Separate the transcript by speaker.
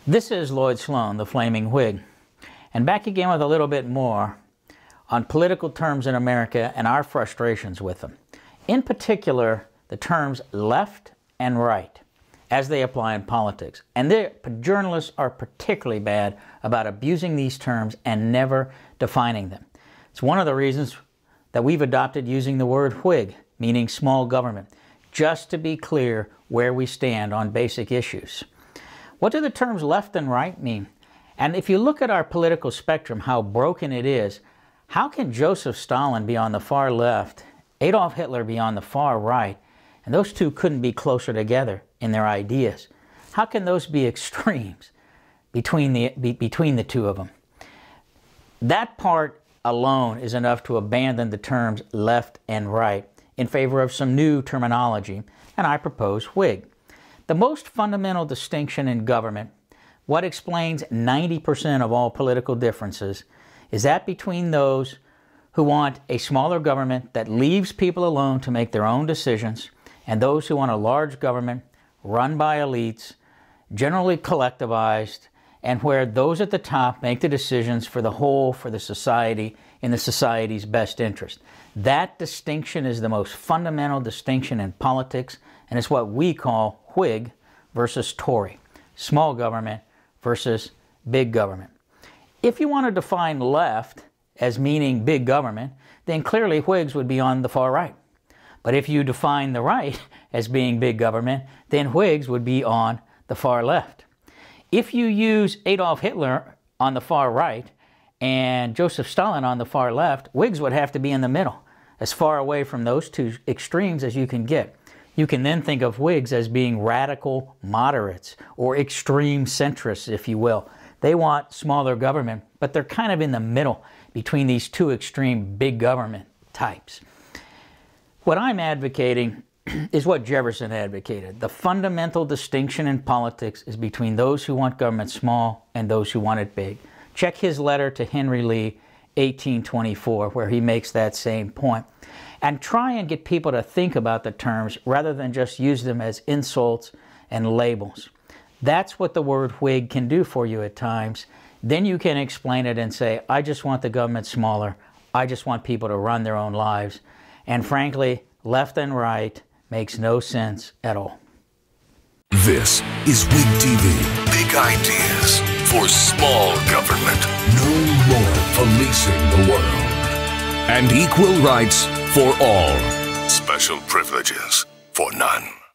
Speaker 1: This is Lloyd Sloan, the Flaming Whig, and back again with a little bit more on political terms in America and our frustrations with them. In particular, the terms left and right as they apply in politics. And journalists are particularly bad about abusing these terms and never defining them. It's one of the reasons that we've adopted using the word Whig, meaning small government, just to be clear where we stand on basic issues. What do the terms left and right mean? And if you look at our political spectrum, how broken it is, how can Joseph Stalin be on the far left, Adolf Hitler be on the far right, and those two couldn't be closer together in their ideas? How can those be extremes between the two of them? That part alone is enough to abandon the terms left and right in favor of some new terminology, and I propose Whig. The most fundamental distinction in government, what explains 90% of all political differences, is that between those who want a smaller government that leaves people alone to make their own decisions, and those who want a large government run by elites, generally collectivized, and where those at the top make the decisions for the whole, for the society, in the society's best interest. That distinction is the most fundamental distinction in politics, and it's what we call Whig versus Tory, small government versus big government. If you want to define left as meaning big government, then clearly Whigs would be on the far right. But if you define the right as being big government, then Whigs would be on the far left. If you use Adolf Hitler on the far right and Joseph Stalin on the far left, Whigs would have to be in the middle, as far away from those two extremes as you can get. You can then think of Whigs as being radical moderates or extreme centrists, if you will. They want smaller government, but they're kind of in the middle between these two extreme big government types. What I'm advocating is what Jefferson advocated. The fundamental distinction in politics is between those who want government small and those who want it big. Check his letter to Henry Lee, 1824, where he makes that same point. And try and get people to think about the terms rather than just use them as insults and labels. That's what the word Whig can do for you at times. Then you can explain it and say, I just want the government smaller. I just want people to run their own lives. And frankly, left and right makes no sense at all.
Speaker 2: This is Whig TV. Big ideas for small government. No more policing the world. And equal rights for all. Special privileges for none.